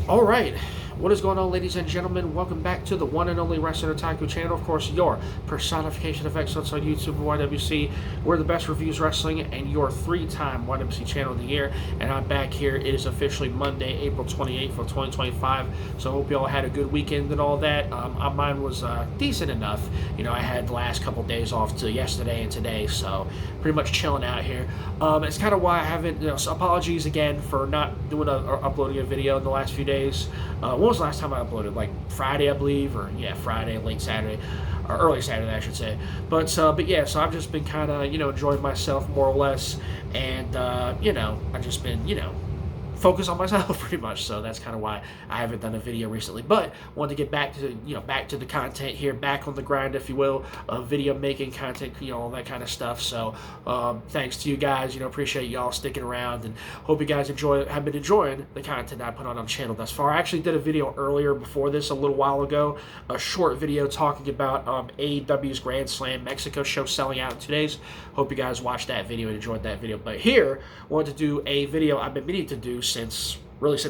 All right. What is going on, ladies and gentlemen? Welcome back to the one and only Wrestling Otaku channel. Of course, your personification of excellence on YouTube and YWC. We're the best reviews wrestling and your three-time YWC channel of the year. And I'm back here. It is officially Monday, April 28th of 2025. So I hope you all had a good weekend and all that. Mine was decent enough. You know, I had the last couple days off to yesterday and today, so pretty much chilling out here. It's kind of why I haven't, so apologies again for not doing or uploading a video in the last few days. When was the last time I uploaded? Like Friday, I believe, or yeah, Friday, late Saturday, or early Saturday, I should say. But yeah, so I've just been kind of, enjoying myself more or less, and I've just been, focus on myself pretty much. So that's kind of why I haven't done a video recently, but wanted to get back to back to the content here, back on the grind, if you will, of video making content, all that kind of stuff. So thanks to you guys, appreciate y'all sticking around, and hope you guys have been enjoying the content I put on the channel thus far. I actually did a video earlier before this a little while ago, a short video talking about AEW's Grand Slam Mexico show selling out in 2 days. Hope you guys watched that video and enjoyed that video. But here, wanted to do a video I've been meaning to do since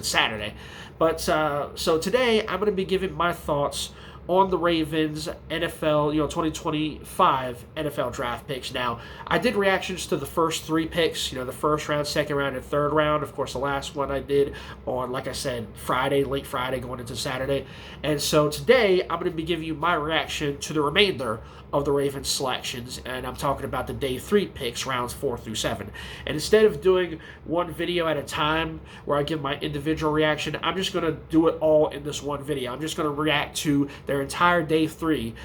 Saturday. But so today I'm going to be giving my thoughts on the Ravens NFL 2025 NFL draft picks. Now, I did reactions to the first three picks, the first round, second round, and third round. Of course, the last one I did on, like I said, Friday, late Friday, going into Saturday. And so today I'm going to be giving you my reaction to the remainder of the Ravens selections, and I'm talking about the day 3 picks, rounds 4 through 7. And instead of doing one video at a time where I give my individual reaction, I'm just going to do it all in this one video. I'm just going to react to their entire day 3,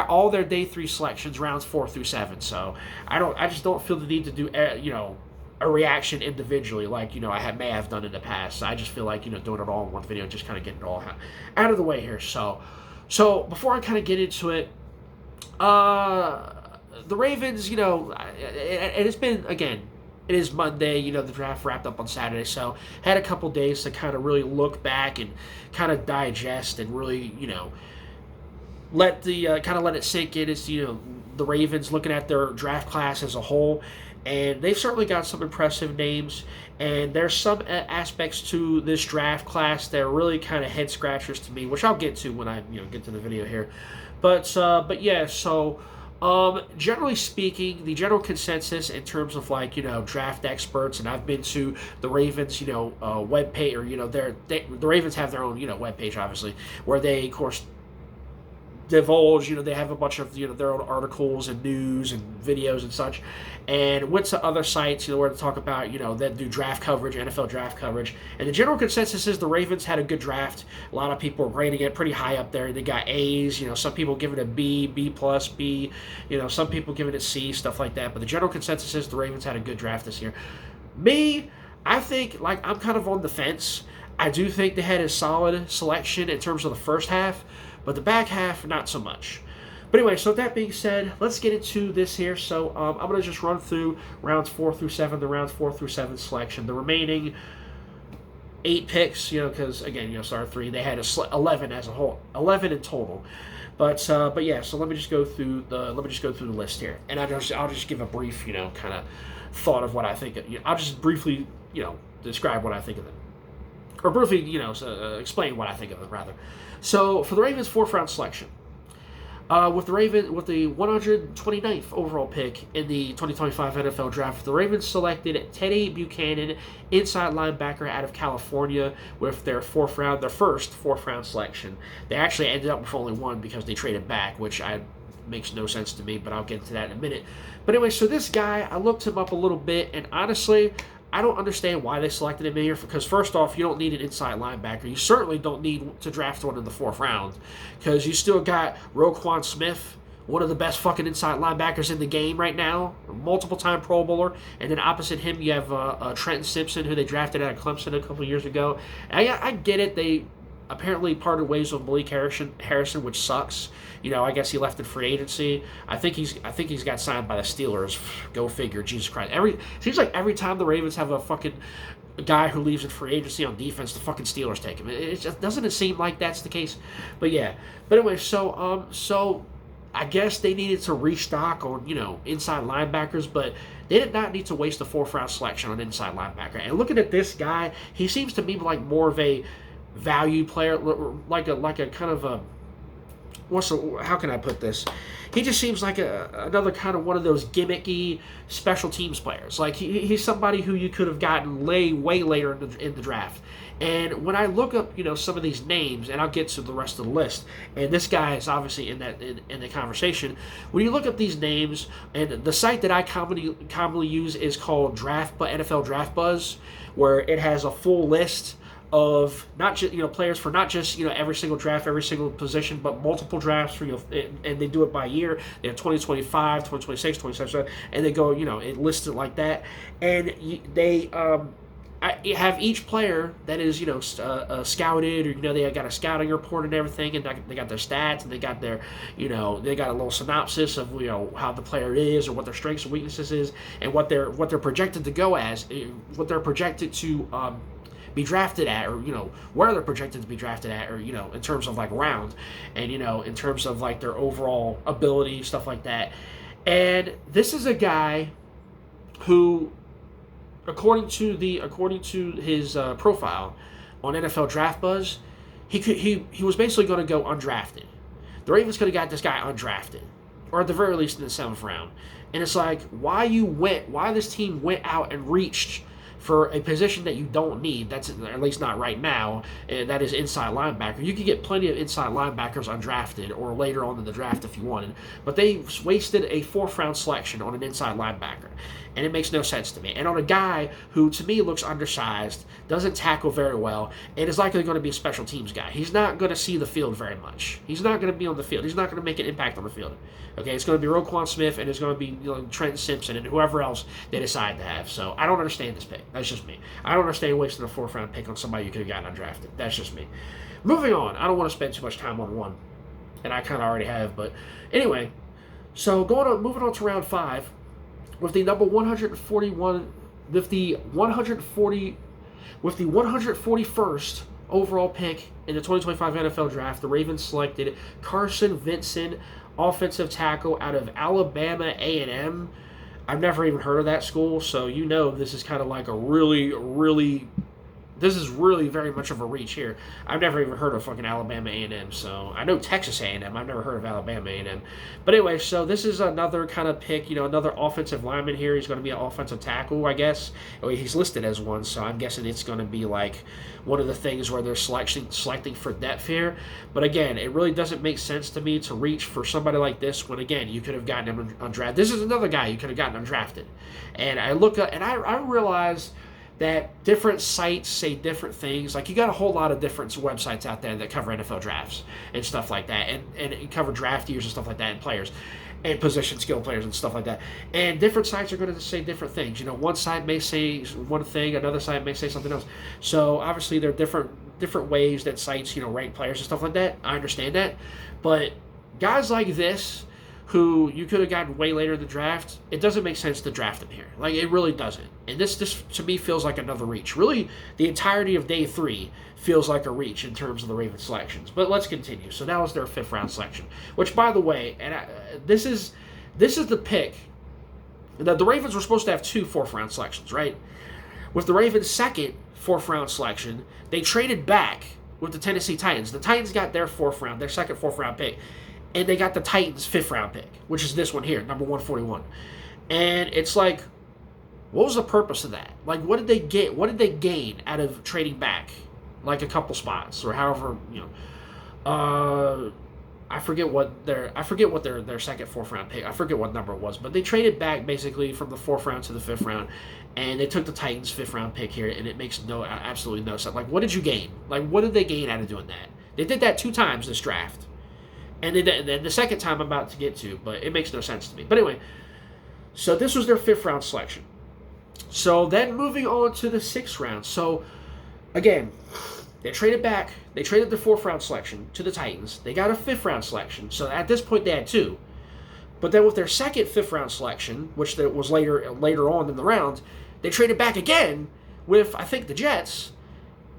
all their day 3 selections, rounds 4 through 7. So I just don't feel the need to do a reaction individually like I may have done in the past. So I just feel like doing it all in one video, just kind of getting it all out of the way here. So before I kind of get into it, the Ravens, and it's been, again, it is Monday, the draft wrapped up on Saturday, so had a couple days to kind of really look back and kind of digest and really, let it sink in. It's, the Ravens looking at their draft class as a whole, and they've certainly got some impressive names, and there's some aspects to this draft class that are really kind of head scratchers to me, which I'll get to when I get to the video here. But yeah, so generally speaking, the general consensus in terms of draft experts, and I've been to the Ravens web page, or the Ravens have their own web page, obviously, where they of course divulge, they have a bunch of their own articles and news and videos and such, and went to other sites where they talk about that do draft coverage, NFL draft coverage, and the general consensus is the Ravens had a good draft. A lot of people are rating it pretty high up there. They got A's, some people give it a B, B plus, B, some people give it a C, stuff like that. But the general consensus is the Ravens had a good draft this year. Me, I think I'm kind of on the fence. I do think they had a solid selection in terms of the first half, but the back half, not so much. But anyway, so that being said, let's get into this here. So I'm going to just run through rounds 4 through 7, the rounds 4 through 7 selection. The remaining 8 picks, because, again, start 3, they had 11 as a whole, 11 in total. But yeah, so let me just go through the list here, and I'll just give a brief, kind of thought of what I think. I'll just briefly, describe what I think of it, or briefly, explain what I think of it rather. So for the Ravens' 4th round selection, with the 129th overall pick in the 2025 NFL Draft, the Ravens selected Teddy Buchanan, inside linebacker out of California, with their first 4th round selection. They actually ended up with only one because they traded back, which makes no sense to me, but I'll get into that in a minute. But anyway, so this guy, I looked him up a little bit, and honestly, I don't understand why they selected him here, because first off, you don't need an inside linebacker. You certainly don't need to draft one in the 4th round, because you still got Roquan Smith, one of the best fucking inside linebackers in the game right now, multiple-time Pro Bowler, and then opposite him you have Trenton Simpson, who they drafted out of Clemson a couple years ago. And I get it, they apparently parted ways with Malik Harrison, which sucks. I guess he left in free agency. I think he's got signed by the Steelers. Go figure. Jesus Christ. Seems like every time the Ravens have a fucking guy who leaves in free agency on defense, the fucking Steelers take him. Doesn't it seem like that's the case? But yeah. But anyway, so I guess they needed to restock on inside linebackers, but they did not need to waste a 4th round selection on inside linebacker. And looking at this guy, he seems to me like more of a value player, like a kind of a how can I put this? He just seems like another kind of one of those gimmicky special teams players. Like he's somebody who you could have gotten way later in the draft. And when I look up, some of these names, and I'll get to the rest of the list, and this guy is obviously in the conversation. When you look up these names, and the site that I commonly use is called NFL Draft Buzz, where it has a full list of not just players for not just every single draft, every single position, but multiple drafts for and they do it by year. They have 2025, 2026, 2027, and they go it listed like that, and they I have each player that is scouted, or they got a scouting report and everything, and they got their stats, and they got their they got a little synopsis of how the player is, or what their strengths and weaknesses is, and what they're projected to go as, what they're projected to be drafted at, or where they're projected to be drafted at, or in terms of like round, and in terms of like their overall ability, stuff like that. And this is a guy who, according to his profile on NFL Draft Buzz, he was basically going to go undrafted. The Ravens could have got this guy undrafted, or at the very least in the 7th round. And it's like, why this team went out and reached for a position that you don't need. That's at least not right now, and that is inside linebacker. You could get plenty of inside linebackers undrafted or later on in the draft if you wanted, but they wasted a 4th round selection on an inside linebacker, and it makes no sense to me. And on a guy who to me looks undersized, doesn't tackle very well, and is likely going to be a special teams guy. He's not going to see the field very much. He's not going to be on the field. He's not going to make an impact on the field. Okay, it's going to be Roquan Smith, and it's going to be Trent Simpson and whoever else they decide to have. So I don't understand this pick. That's just me. I don't understand wasting a 4th round pick on somebody you could have gotten undrafted. That's just me. Moving on. I don't want to spend too much time on one, and I kind of already have. But anyway, so moving on to round 5 with the number 141, with the 141st overall pick in the 2025 NFL Draft. The Ravens selected Carson Vincent, offensive tackle out of Alabama A&M. I've never even heard of that school, so this is kind of like this is really very much of a reach here. I've never even heard of fucking Alabama A&M, so I know Texas A&M. I've never heard of Alabama A&M. But anyway, so this is another kind of pick, another offensive lineman here. He's going to be an offensive tackle, I guess. He's listed as one, so I'm guessing it's going to be like one of the things where they're selecting for depth here. But again, it really doesn't make sense to me to reach for somebody like this when, again, you could have gotten him undrafted. This is another guy you could have gotten undrafted. And I look up, and I realize that different sites say different things. Like, you got a whole lot of different websites out there that cover NFL drafts and stuff like that, and cover draft years and stuff like that, and players and position skill players and stuff like that. And different sites are going to say different things. One site may say one thing, another site may say something else. So obviously there are different ways that sites rank players and stuff like that. I understand that, but guys like this, who you could have gotten way later in the draft, it doesn't make sense to draft him here. Like, it really doesn't. And this to me feels like another reach. Really, the entirety of day 3 feels like a reach in terms of the Ravens selections. But let's continue. So that was their 5th round selection, which, by the way, this is the pick. The Ravens were supposed to have 2 4th round selections, right? With the Ravens' 2nd 4th round selection, they traded back with the Tennessee Titans. The Titans got their 4th round, their 2nd 4th round pick. And they got the Titans' 5th round pick, which is this one here, number 141. And it's like, what was the purpose of that? Like, what did they get? What did they gain out of trading back, like a couple spots or however I forget what their 2nd 4th round pick. I forget what number it was, but they traded back basically from the 4th round to the 5th round, and they took the Titans' 5th round pick here, and it makes absolutely no sense. Like, what did you gain? Like, what did they gain out of doing that? They did that 2 times this draft. And then the second time I'm about to get to, but it makes no sense to me. But anyway, so this was their 5th round selection. So then moving on to the 6th round. So again, they traded back. They traded the 4th round selection to the Titans. They got a 5th round selection. So at this point they had 2. But then with their second 5th round selection, which was later on in the round, they traded back again with, I think, the Jets.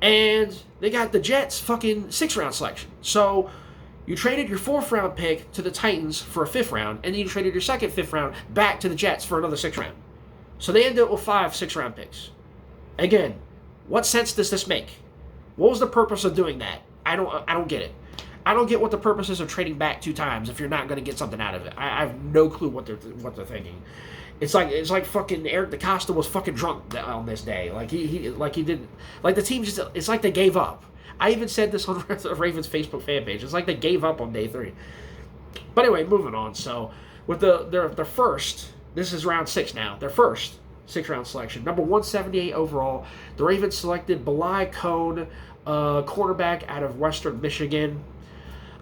And they got the Jets' fucking 6th round selection. So you traded your 4th round pick to the Titans for a 5th round, and then you traded your second 5th round back to the Jets for another 6th round. So they ended up with 5 6th round picks. Again, what sense does this make? What was the purpose of doing that? I don't get it. I don't get what the purpose is of trading back 2 times if you're not going to get something out of it. I have no clue what they're thinking. It's like fucking Eric DaCosta was fucking drunk on this day. Like he didn't, like the team just, it's like they gave up. I even said this on the Ravens Facebook fan page. It's like they gave up on day 3. But anyway, moving on. So with their first, this is round 6 now. Their first 6th-round selection, number 178 overall, the Ravens selected Belai Cone, cornerback out of Western Michigan.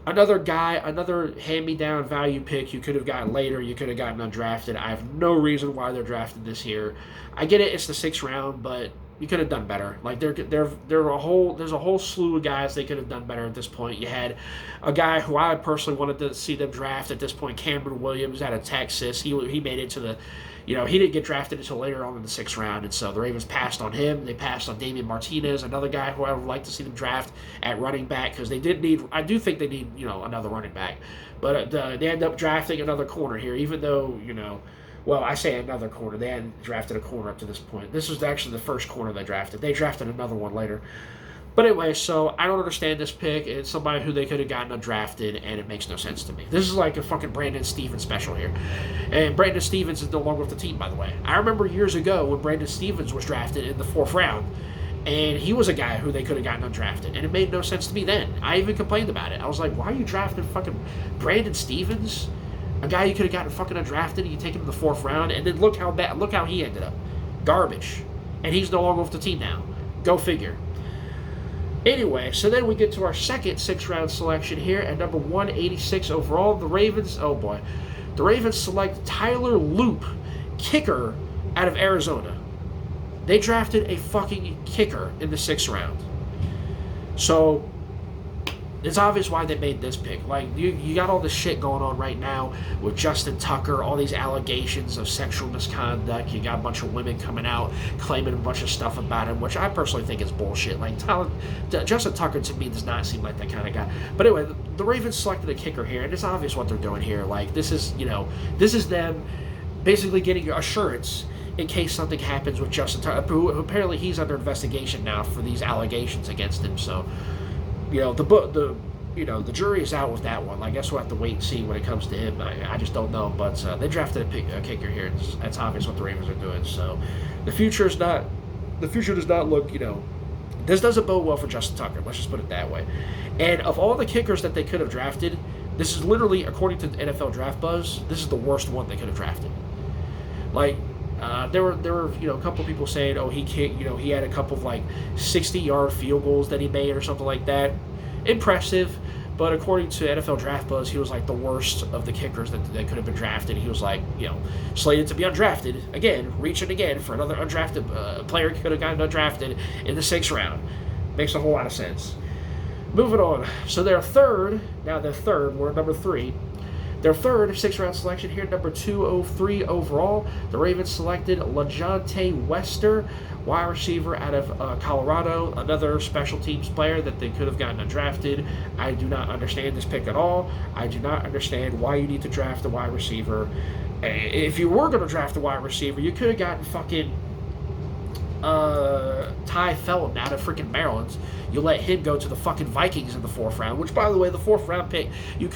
Another guy, another hand-me-down value pick you could have gotten later. You could have gotten undrafted. I have no reason why they're drafted this year. I get it; it's the 6th round, but you could have done better. Like there's a whole slew of guys they could have done better at this point. You had a guy who I personally wanted to see them draft at this point, Cameron Williams out of Texas. He made it to the, he didn't get drafted until later on in the 6th round, and so the Ravens passed on him. They passed on Damian Martinez, another guy who I would like to see them draft at running back, because they did need. I do think they need another running back, but they end up drafting another corner here, even though Well, I say another corner. They hadn't drafted a corner up to this point. This was actually the first corner they drafted. They drafted another one later. But anyway, so I don't understand this pick. It's somebody who they could have gotten undrafted, and it makes no sense to me. This is like a fucking Brandon Stevens special here. And Brandon Stevens is no longer with the team, by the way. I remember years ago when Brandon Stevens was drafted in the 4th round, and he was a guy who they could have gotten undrafted, and it made no sense to me then. I even complained about it. I was like, why are you drafting fucking Brandon Stevens? A guy you could have gotten fucking undrafted, and you take him in the 4th round, and then look how he ended up. Garbage. And he's no longer with the team now. Go figure. Anyway, so then we get to our second 6th-round selection here at number 186 overall. The Ravens select Tyler Loop, kicker out of Arizona. They drafted a fucking kicker in the 6th round. So it's obvious why they made this pick. Like, you got all this shit going on right now with Justin Tucker, all these allegations of sexual misconduct. You got a bunch of women coming out claiming a bunch of stuff about him, which I personally think is bullshit. Like, Justin Tucker, to me, does not seem like that kind of guy. But anyway, the Ravens selected a kicker here, and it's obvious what they're doing here. Like, this is them basically getting assurance in case something happens with Justin Tucker, who apparently he's under investigation now for these allegations against him. So, the jury is out with that one. I guess we'll have to wait and see when it comes to him. I just don't know. But they drafted a kicker here. That's obvious what the Ravens are doing. So the future does not look. This doesn't bode well for Justin Tucker. Let's just put it that way. And of all the kickers that they could have drafted, this is literally, according to NFL Draft Buzz, this is the worst one they could have drafted. Like, there were a couple of people saying, oh, he kicked, he had a couple of 60-yard field goals that he made or something like that. Impressive, but according to NFL Draft Buzz, he was the worst of the kickers that could have been drafted. He was slated to be undrafted again, reaching again for another undrafted player could have gotten undrafted in the 6th round. Makes a whole lot of sense. Moving on. So their third, we're at number 3. Their third 6th-round selection here, number 203 overall. The Ravens selected LaJohntay Wester, wide receiver out of Colorado, another special teams player that they could have gotten undrafted. I do not understand this pick at all. I do not understand why you need to draft a wide receiver. If you were going to draft a wide receiver, you could have gotten fucking Ty Felton out of freaking Maryland. You let him go to the fucking Vikings in the 4th round, which, by the way, the 4th round pick, you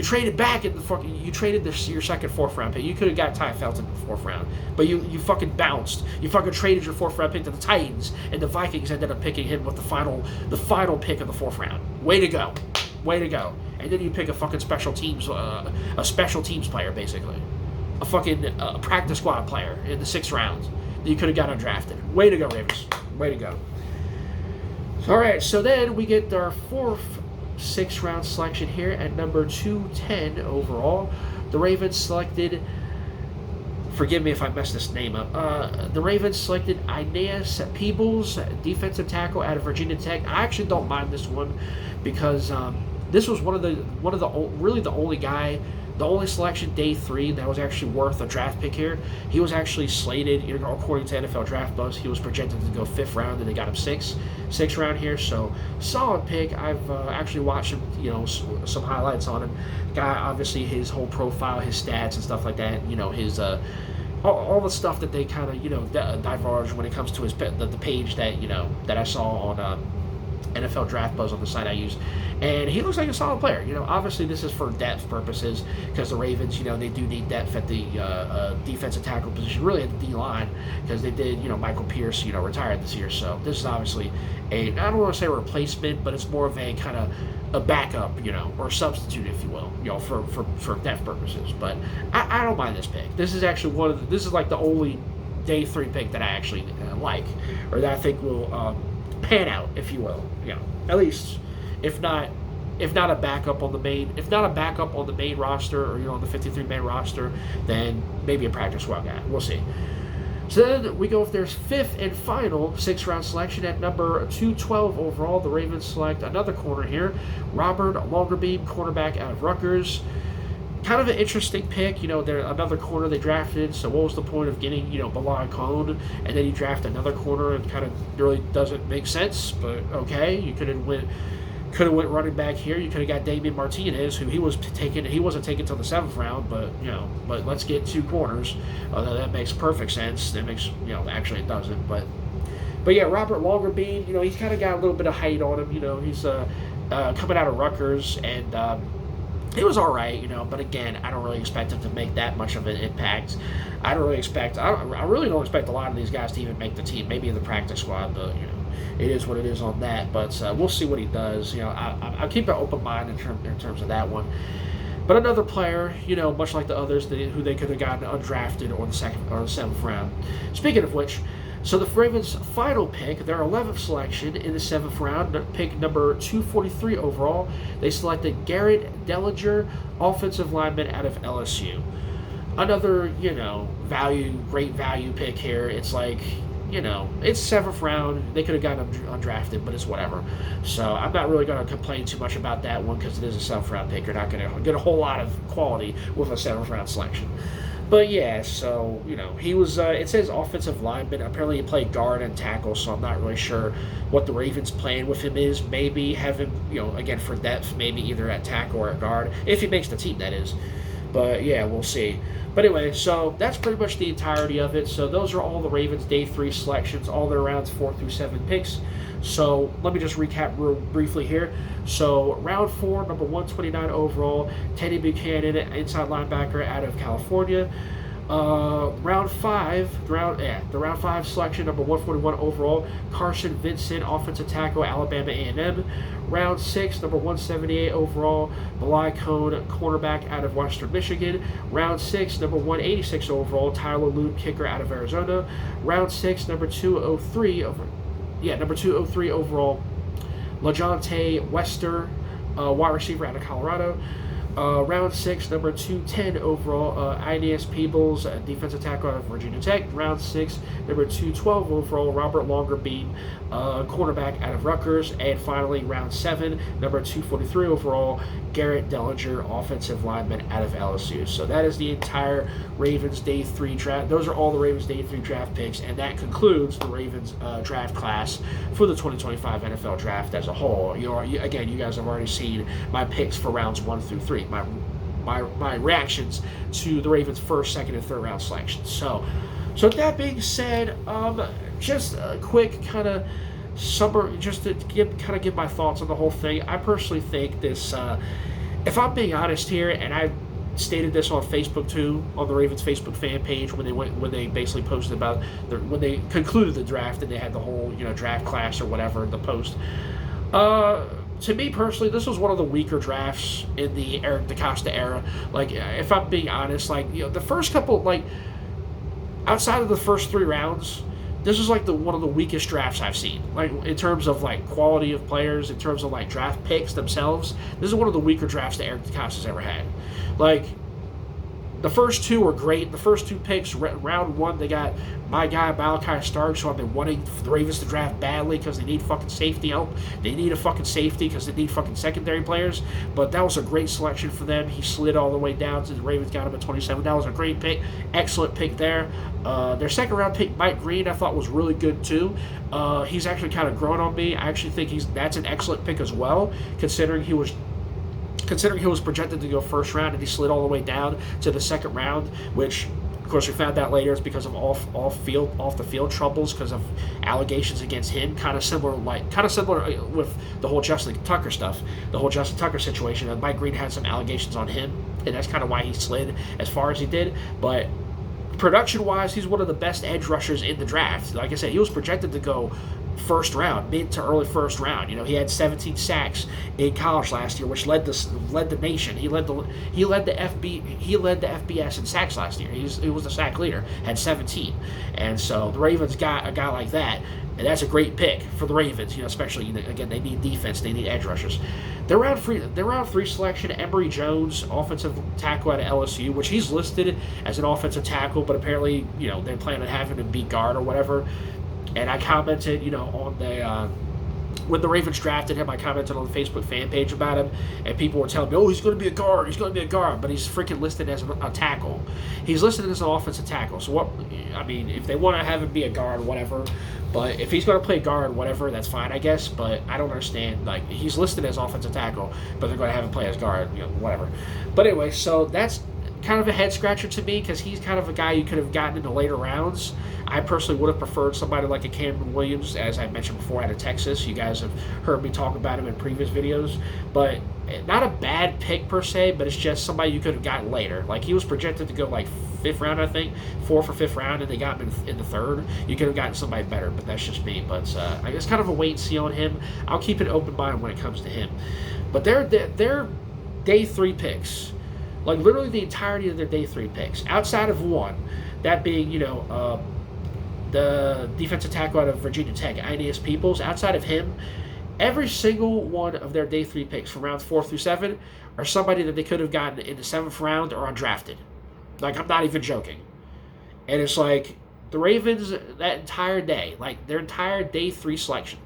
traded back in the fucking, you traded your second 4th round pick. You could have got Ty Felton in the 4th round, but you fucking bounced. You fucking traded your 4th round pick to the Titans, and the Vikings ended up picking him with the final pick of the 4th round. Way to go. And then you pick a fucking special teams player, basically. A fucking practice squad player in the 6th round that you could have got undrafted. Way to go, Ravens. Way to go. All right, so then we get our 4th 6th-round selection here at number 210 overall. The Ravens selected, forgive me if I messed this name up, the Ravens selected Aeneas Peebles, defensive tackle out of Virginia Tech. I actually don't mind this one because this was one of the only selection, day 3, that was actually worth a draft pick here. He was actually slated, according to NFL Draft Buzz, he was projected to go 5th round, and they got him 6th round here. So solid pick. I've actually watched him, some highlights on him. Guy, obviously, his whole profile, his stats and stuff like that. His all the stuff that they kind of divulge when it comes to his the page that that I saw NFL Draft Buzz on the site I use, and he looks like a solid player. Obviously this is for depth purposes because the Ravens, they do need depth at the defensive tackle position, really at the D line, because they did, Michael Pierce, retired this year. So this is obviously I don't want to say a replacement, but it's more of a kind of a backup, or substitute, if you will, for depth purposes. But I don't mind this pick. This is actually this is like the only day 3 pick that I actually like, or that I think will pan out, if you will. At least, if not a backup on the main roster, or on the 53 man roster, then maybe a practice squad guy. We'll see. So then we go with their 5th and final 6th round selection at number 212 overall. The Ravens select another corner here, Robert Longerbeam, cornerback out of Rutgers. Kind of an interesting pick. They're another corner they drafted, so what was the point of getting, Bilal Cohn, and then you draft another corner? It kind of really doesn't make sense, but okay. You could have went running back here. You could have got Damian Martinez, who he wasn't taken until the 7th round, but let's get 2 corners. Although that makes perfect sense. That makes, actually it doesn't, but yeah, Robert Longerbeam, he's kind of got a little bit of height on him. He's coming out of Rutgers, and he was all right, but again, I don't really expect him to make that much of an impact. I really don't expect a lot of these guys to even make the team, maybe in the practice squad, but, it is what it is on that. But we'll see what he does. I'll keep an open mind in terms of that one. But another player, much like the others, who they could have gotten undrafted on the 2nd or the 7th round. Speaking of which, so the Ravens' final pick, their 11th selection in the 7th round, pick number 243 overall, they selected Garrett Dellinger, offensive lineman out of LSU. Another, great value pick here. It's like, it's 7th round. They could have gotten undrafted, but it's whatever. So I'm not really going to complain too much about that one because it is a 7th round pick. You're not going to get a whole lot of quality with a 7th round selection. But yeah, so, he was, it says offensive lineman. Apparently he played guard and tackle, so I'm not really sure what the Ravens' plan with him is. Maybe have him, again, for depth, maybe either at tackle or at guard. If he makes the team, that is. But yeah, we'll see. But anyway, so that's pretty much the entirety of it. So those are all the Ravens' day 3 selections, all their rounds 4 through 7 picks. So let me just recap real briefly here. So round 4, number 129 overall, Teddy Buchanan, inside linebacker out of California. Round 5, the round 5 selection, number 141 overall, Carson Vincent, offensive tackle, Alabama A&M. Round 6, number 178 overall, Bilal Cohn, cornerback out of Western Michigan. Round 6, number 186 overall, Tyler Loop, kicker out of Arizona. Round 6, number 203 overall, LaJohntay Wester, wide receiver out of Colorado. Round 6, number 210 overall, Aeneas Peebles, defensive tackle out of Virginia Tech. Round 6, number 212 overall, Robert Longerbeam, cornerback out of Rutgers. And finally, round 7, number 243 overall, Garrett Dellinger, offensive lineman out of LSU. So that is the entire Ravens Day 3 draft. Those are all the Ravens Day 3 draft picks, and that concludes the Ravens draft class for the 2025 NFL Draft as a whole. Again, you guys have already seen my picks for rounds 1 through 3. My reactions to the Ravens' 1st, 2nd, and 3rd round selections. So with that being said, just a quick kind of summary, just to give my thoughts on the whole thing. I personally think this, if I'm being honest here, and I stated this on Facebook too, on the Ravens Facebook fan page when they basically posted about when they concluded the draft and they had the whole draft class or whatever in the post. To me personally, this was one of the weaker drafts in the Eric DeCosta era. Like, if I'm being honest, the first couple, outside of the first 3 rounds, this is one of the weakest drafts I've seen. In terms of quality of players, in terms of draft picks themselves, this is one of the weaker drafts that Eric DeCosta's ever had. The first 2 were great. The first 2 picks, round 1, they got my guy, Malachi Starks, who I've been wanting the Ravens to draft badly because they need fucking safety help. They need a fucking safety because they need fucking secondary players. But that was a great selection for them. He slid all the way down to the Ravens, got him at 27. That was a great pick. Excellent pick there. Their 2nd round pick, Mike Green, I thought was really good too. He's actually kind of grown on me. I actually think that's an excellent pick as well, considering he was projected to go 1st round and he slid all the way down to the 2nd round, which Of course, we found out later it's because of off the field troubles because of allegations against him. Kind of similar with the whole Justin Tucker stuff, the whole Justin Tucker situation. And Mike Green had some allegations on him, and that's kind of why he slid as far as he did. But production-wise, he's one of the best edge rushers in the draft. Like I said, he was projected to go first round, mid to early first round. He had 17 sacks in college last year, which led the nation. He led the FBS in sacks last year. He was the sack leader, had 17, and so the Ravens got a guy like that, and that's a great pick for the Ravens. Especially again, they need defense, they need edge rushers. Their round three selection, Emory Jones, offensive tackle out of LSU, which he's listed as an offensive tackle, but apparently they plan on having him be guard or whatever. And I commented, on the when the Ravens drafted him, I commented on the Facebook fan page about him, and people were telling me, "Oh, he's going to be a guard. He's going to be a guard," but he's freaking listed as a tackle. He's listed as an offensive tackle. So if they want to have him be a guard, whatever. But if he's going to play guard, whatever, that's fine, I guess. But I don't understand. Like, he's listed as offensive tackle, but they're going to have him play as guard, whatever. But anyway, so that's kind of a head scratcher to me because he's kind of a guy you could have gotten in the later rounds. I personally would have preferred somebody like a Cameron Williams, as I mentioned before, out of Texas. You guys have heard me talk about him in previous videos. But not a bad pick per se, but it's just somebody you could have gotten later. Like, he was projected to go like 5th round, I think, 4th or 5th round, and they got him in the 3rd. You could have gotten somebody better, but that's just me. But I guess kind of a wait and see on him. I'll keep an open mind when it comes to him. But they're day 3 picks. Like, literally the entirety of their day 3 picks, outside of one, that being, the defensive tackle out of Virginia Tech, Aeneas Peoples. Outside of him, every single one of their day 3 picks from rounds 4 through 7 are somebody that they could have gotten in the 7th round or undrafted. Like, I'm not even joking. And it's like, the Ravens, that entire day, like, their entire day 3 selection,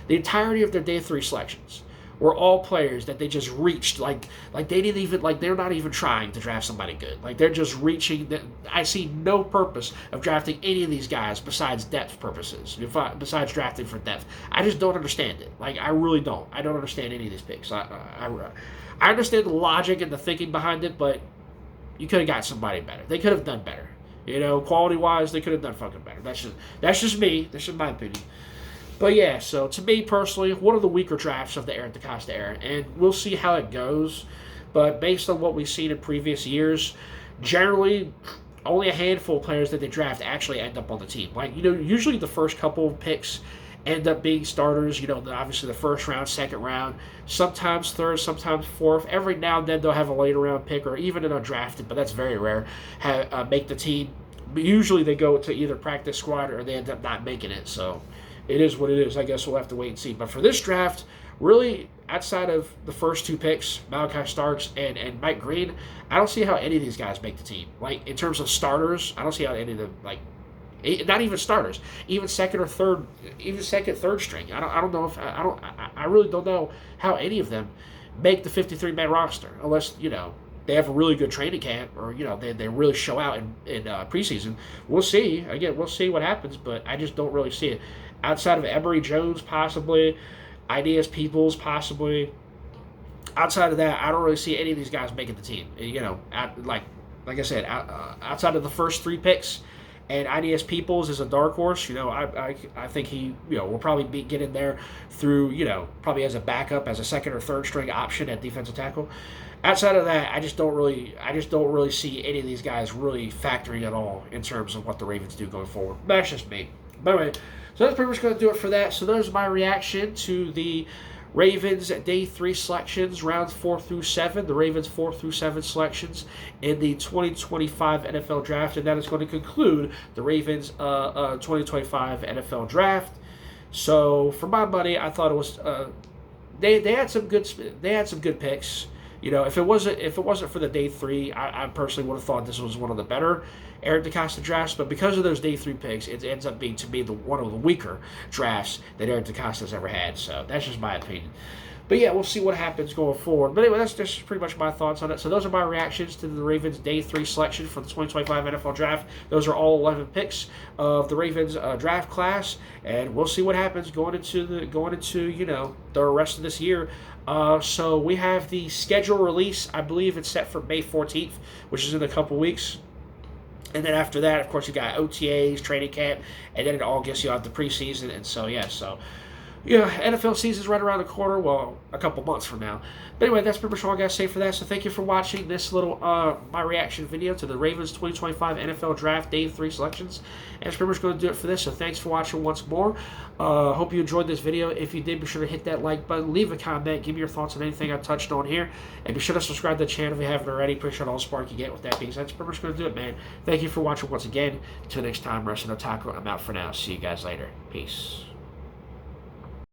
the entirety of their day 3 selections were all players that they just reached. Like they didn't even, like, they're not even trying to draft somebody good. Like, they're just reaching. I see no purpose of drafting any of these guys besides depth purposes, besides drafting for depth. I just don't understand it. Like, I really don't. I don't understand any of these picks. I understand the logic and the thinking behind it, but you could have got somebody better. They could have done better. Quality-wise, they could have done fucking better. That's just me. That's just my opinion. But yeah, so to me personally, one of the weaker drafts of the Eric DeCosta era, and we'll see how it goes. But based on what we've seen in previous years, generally, only a handful of players that they draft actually end up on the team. Like, usually the first couple of picks end up being starters. Obviously the 1st round, 2nd round, sometimes 3rd, sometimes 4th. Every now and then they'll have a later round pick or even an undrafted, but that's very rare, make the team. But usually they go to either practice squad or they end up not making it. So it is what it is. I guess we'll have to wait and see. But for this draft, really, outside of the first 2 picks, Malachi Starks and Mike Green, I don't see how any of these guys make the team. Like, in terms of starters, I don't see how any of them, like, not even starters, even second, 3rd string. I don't know if I really don't know how any of them make the 53-man roster unless they have a really good training camp or they really show out in preseason. We'll see. Again, we'll see what happens, but I just don't really see it. Outside of Emory Jones, possibly, Aeneas Peoples, possibly. Outside of that, I don't really see any of these guys making the team. Like I said, outside of the first 3 picks, and Aeneas Peoples is a dark horse. I think he will probably get in there through probably as a backup, as a 2nd or 3rd string option at defensive tackle. Outside of that, I just don't really see any of these guys really factoring at all in terms of what the Ravens do going forward. That's just me. By the way, so that's pretty much going to do it for that. So there's my reaction to the Ravens day 3 selections, rounds 4 through 7. The Ravens 4 through 7 selections in the 2025 NFL Draft, and that is going to conclude the Ravens 2025 NFL Draft. So for my money, I thought it was they had some good picks. If it wasn't for the day 3, I personally would have thought this was one of the better Eric DeCosta drafts. But because of those day 3 picks, it ends up being, to me, one of the weaker drafts that Eric DeCosta's ever had. So that's just my opinion. But yeah, we'll see what happens going forward. But anyway, that's just pretty much my thoughts on it. So those are my reactions to the Ravens day 3 selection for the 2025 NFL Draft. Those are all 11 picks of the Ravens draft class, and we'll see what happens going into the rest of this year. So we have the schedule release. I believe it's set for May 14th, which is in a couple weeks. And then after that, of course, you got OTAs, training camp, and then in August you have the preseason. And so, yeah, so yeah, NFL season's right around the corner. Well, a couple months from now. But anyway, that's pretty much all I got to say for that. So thank you for watching this little my reaction video to the Ravens 2025 NFL Draft Day 3 selections. And that's pretty much going to do it for this. So thanks for watching once more. Hope you enjoyed this video. If you did, be sure to hit that like button, leave a comment, give me your thoughts on anything I touched on here, and be sure to subscribe to the channel if you haven't already. Appreciate all the support you get with that being said. That's pretty much going to do it, man. Thank you for watching once again. Until next time, Wrestling Otaku, I'm out for now. See you guys later. Peace.